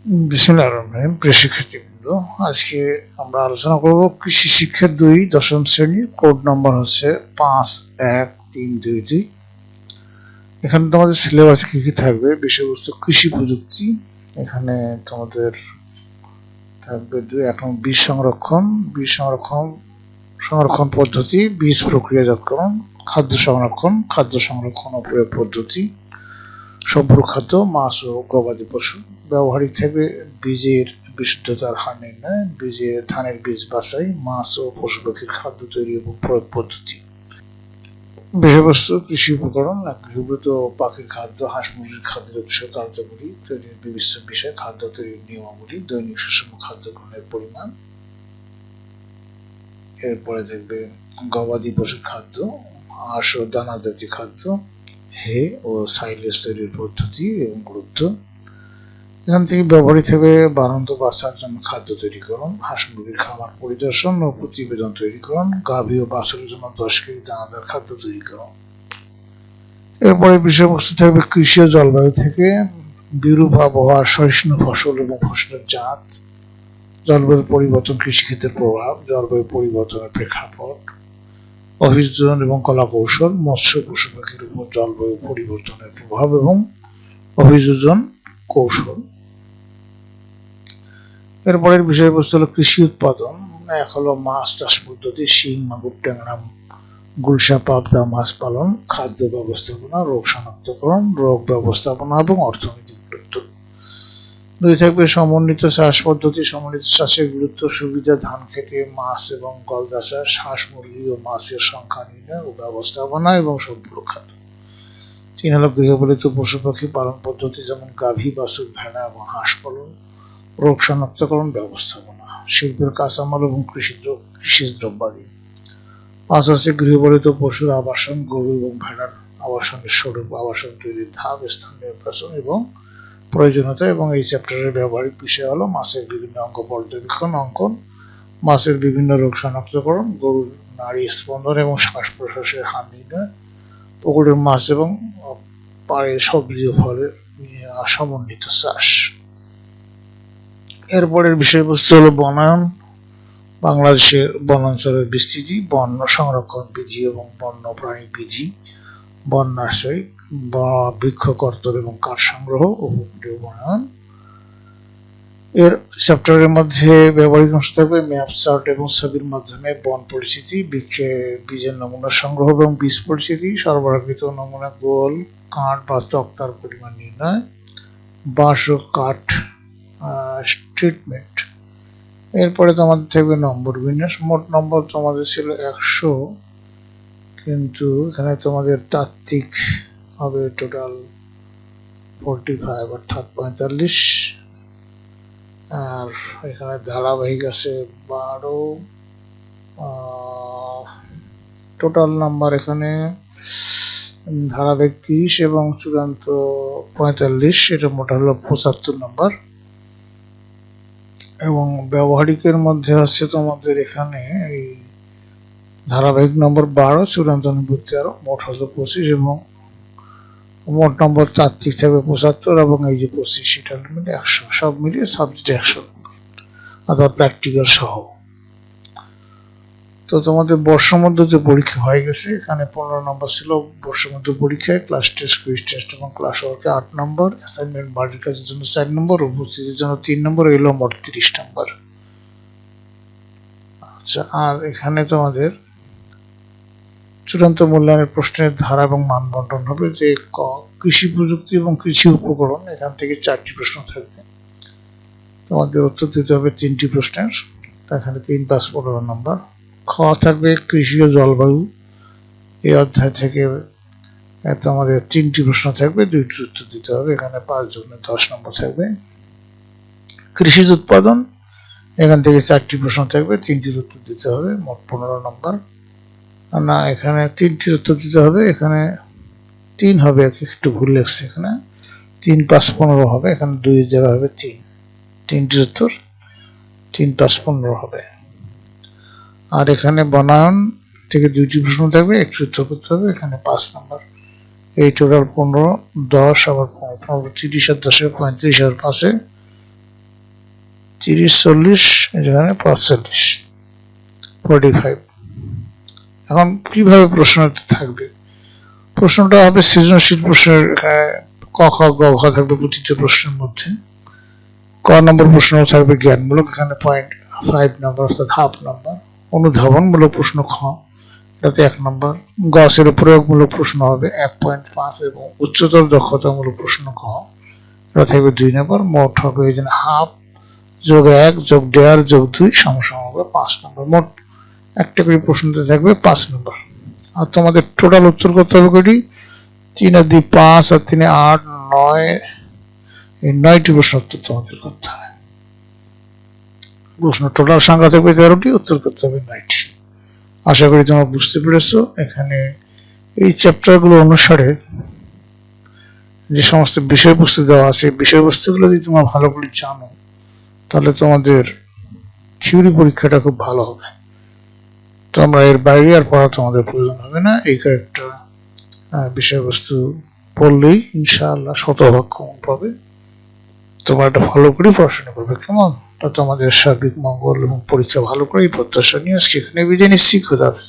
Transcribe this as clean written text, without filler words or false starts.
বিসমিল্লাহির রহমানির রহিম। প্রিয় শিক্ষার্থীবৃন্দ, আজকে আমরা আলোচনা করব কৃষি শিক্ষা 2 দশম শ্রেণীর। কোড নম্বর হচ্ছে 51322। এখানে তোমাদের সিলেবাসে কি কি থাকবে? বিষয়বস্তু কৃষি প্রযুক্তি, এখানে তোমাদের থাকবে 1 নম্বর বীজ সংরক্ষণ পদ্ধতি, বীজ প্রক্রিয়াজাতকরণ, খাদ্য সংরক্ষণ ও প্রয়োগ পদ্ধতি, সম্পূরক খাদ্য, মাছ ও গবাদি পশু। ব্যবহারিক থাকবে বীজের বিশুদ্ধতার হার নির্ণয়, ধানের বীজ বাছাই, মাছ ও পশু পাখির খাদ্য তৈরি এবং প্রয়োগ পদ্ধতি। বিষয়বস্তু কৃষি উপকরণ, গৃহপালিত পাখির খাদ্য, হাঁস মুরগির খাদ্যের উৎস, কার্যাবলী, তৈরির বিভিন্ন বিষয়, খাদ্য তৈরির নিয়মাবলী, দৈনিক সুষম খাদ্য গ্রহণের পরিমাণ। এরপরে দেখবে গবাদি পশুর খাদ্য, হাঁস ও দানা জাতীয় খাদ্য, হে ও সাইলেজ তৈরির পদ্ধতি এবং গুরুত্ব। এখান থেকে ব্যবহৃত হবে বাড়ন্ত বাচ্চার জন্য খাদ্য তৈরিকরণ, হাঁস মুরগির খামার পরিদর্শন ও প্রতিবেদন তৈরিকরণ, গাভী ও বাছুরের জন্য 10 কেজি দানাদার খাদ্য তৈরিকরণ। এরপরে বিষয়বস্তু থাকবে কৃষি ও জলবায়ু থেকে বিরূপ আবহাওয়া, সহিষ্ণু ফসল এবং ফসলের জাত, জলবায়ু পরিবর্তন, কৃষিক্ষেত্রের প্রভাব, জলবায়ু পরিবর্তনের প্রেক্ষাপট, অভিযোজন এবং কলা কৌশল, মৎস্য পশু পাখির উপর জলবায়ু পরিবর্তনের প্রভাব এবং অভিযোজন কৌশল। এরপরের বিষয়বস্তু হলো কৃষি উৎপাদন। এক হলো মাছ চাষ পদ্ধতি, শিং, মাগুর, ট্যাংরা, গুলশা, পাবদা মাছ পালন, খাদ্য ব্যবস্থাপনা, রোগ শনাক্তকরণ, রোগ ব্যবস্থাপনা এবং অর্থনৈতিক গুরুত্ব। 2 থাকবে সমন্বিত চাষ পদ্ধতি, সমন্বিত চাষের গুরুত্ব, সুবিধা, ধান খেতে মাছ এবং গলদা চাষ, হাঁস মুরগি ও মাছের সংখ্যা নির্ণয় ও ব্যবস্থাপনা এবং সম্পূরক খাদ্য। 3 হলো গৃহপালিত পশু পাখি পালন পদ্ধতি, যেমন গাভী, বাছুর, ভেড়া এবং হাঁস পালন, রোগ শনাক্তকরণ, ব্যবস্থাপনা, শিল্পের কাঁচামাল এবং কৃষি দ্রব্যাদি। 5 হচ্ছে গৃহপালিত পশুর আবাসন, গরু এবং ভেড়ার আবাসনের স্বরূপ, আবাসন তৈরির ধাপ, স্থান নির্বাচন এবং প্রয়োজনীয়তা। এবং এই চ্যাপ্টারের ব্যবহারিক বিষয় হলো মাছের বিভিন্ন অঙ্গ পর্যবেক্ষণ, অঙ্কন, মাছের বিভিন্ন রোগ শনাক্তকরণ, গরুর নাড়ি স্পন্দন এবং শ্বাস প্রশ্বাসের হার নির্ণয়, পুকুরের মাছ এবং পাড়ের সবজি ও ফলের সমন্বিত চাষ। এরপরের বিষয়বস্তু হলো বনায়ন, বাংলাদেশের বনাঞ্চলের বিস্তৃতি, বন্য সংরক্ষণ বিধি এবং বন্য প্রাণী বিধি, বন নার্সারি, বৃক্ষ কর্তন এবং কাঠ সংগ্রহ, উপকূলীয় বনায়ন। এর চ্যাপ্টারের মধ্যে ব্যবহারিক অংশ থাকবে ম্যাপ, চার্ট এবং ছবির মাধ্যমে বন পরিস্থিতি, বীজের নমুনা সংগ্রহ এবং বীজ পরিস্থিতি, সরবরাহকৃত নমুনা গোল, কাঠ বা তক্তার পরিমাণ নির্ণয়, বাঁশ ও কাঠ ট্রিটমেন্ট। এরপরে তোমাদের থাকবে নম্বর বিন্যাস। মোট নম্বর তোমাদের ছিল 100, কিন্তু এখানে তোমাদের তাত্ত্বিক হবে টোটাল 45 অর্থাৎ 45, আর এখানে ধারাবাহিক আছে 12। টোটাল নাম্বার এখানে ধারাবাহিক 30 এবং চূড়ান্ত 45, এটা মোট হলো 75 নম্বর। এবং ব্যবহারিকের মধ্যে হচ্ছে তোমাদের এখানে এই ধারাবাহিক নম্বর 12, চূড়ান্ত নম্বর 13, মোট হলো 25 এবং মোট নম্বর তাত্ত্বিক থাকবে 75 এবং এই যে 25 এটা মিলে 100, সব মিলিয়ে সাবজেক্ট 100 অথবা প্র্যাকটিক্যাল সহ। তো তোমাদের বর্ষমধ্য যে পরীক্ষা হয়ে গেছে, এখানে 15 নম্বর ছিল বর্ষমধ্য পরীক্ষায়, ক্লাস টেস্ট, কুইজ টেস্ট এবং ক্লাস ওয়ার্কে 8 নম্বর, অ্যাসাইনমেন্ট বাড়ির কাজের জন্য 4 নম্বর, উপস্থিতির জন্য 3 নম্বর, এলো মোট 30 নম্বর। আচ্ছা, আর এখানে তোমাদের চূড়ান্ত মূল্যায়নের প্রশ্নের ধারা এবং মান বন্টন হবে যে কৃষি প্রযুক্তি এবং কৃষি উপকরণ, এখান থেকে 4টি প্রশ্ন থাকবে, তোমাদের উত্তর দিতে হবে 3টি প্রশ্নের, এখানে 3 + 15 নম্বর। খ থাকবে কৃষি ও জলবায়ু, এই অধ্যায় থেকে তোমাদের 3টি প্রশ্ন থাকবে, 2টির উত্তর দিতে হবে, এখানে 5 × 10 নম্বর থাকবে। কৃষিজ উৎপাদন, এখান থেকে 4টি প্রশ্ন থাকবে, 3টির উত্তর দিতে হবে, মোট 15 নম্বর। না, এখানে 3টির উত্তর দিতে হবে, এখানে 3 হবে, একটু ভুল লেগেছে, এখানে 3 + 15 হবে, এখানে 2 এর জায়গায় হবে 3, 3টির উত্তর 3 + 15 হবে। আর এখানে বনায়ন থেকে 2টি প্রশ্ন থাকবে, একটি উত্তর করতে হবে, এখানে 5 নম্বর। এই টোটাল 15, 10 আবার 15, 30 আর 10 35 আর 5 30, 40, এখানে 45, 45। এখন কিভাবে প্রশ্নটা থাকবে? প্রশ্নটা হবে সৃজনশীল প্রশ্নের, ক খ গ ঘ থাকবে প্রতিটি প্রশ্নের মধ্যে। ক নম্বর প্রশ্ন থাকবে জ্ঞানমূলক, এখানে 0.5 নম্বর অর্থাৎ হাফ নম্বর। অনুধাবনমূলক প্রশ্ন খ, এটাতে 1 নম্বর। গ ছিল প্রয়োগমূলক প্রশ্ন হবে 1.5 এবং উচ্চতর দক্ষতামূলক প্রশ্ন খ, এটা থাকবে 2 নম্বর। মোট হবে এই জন্য হাফ যোগ 1 যোগ 1.5 যোগ 2 সমান হবে 5 নম্বর। মোট একটা করে প্রশ্নতে থাকবে 5 নম্বর। আর তোমাদের টোটাল উত্তর করতে হবে কয়টি? 3 আর 2 5 আর 3 8 9, এই 9টি প্রশ্ন উত্তর তোমাদের করতে হবে। প্রশ্ন টোটাল সংখ্যা থাকবে 13টি, উত্তর করতে হবে 9টি। আশা করি তোমরা বুঝতে পেরেছো। এখানে এই চ্যাপ্টারগুলো অনুসারে যে সমস্ত বিষয়বস্তু দেওয়া আছে, বিষয়বস্তুগুলো যদি তোমরা ভালো করে জানো তাহলে তোমাদের থিওরি পরীক্ষাটা খুব ভালো হবে। তোমরা এর বাইরে আর পড়া তোমাদের প্রয়োজন হবে না। এই কয়েকটা বিষয়বস্তু পড়লেই ইনশাআল্লাহ শতভাগ কমন পাবে। তোমরা এটা ভালো করে পড়াশোনা করবে, কেমন? তোমাদের সার্বিক মঙ্গল এবং পরীক্ষা ভালো করে এই প্রত্যাশা নিয়ে আজকে এখানে বিদায় নিচ্ছি। খোদা হাফেজ।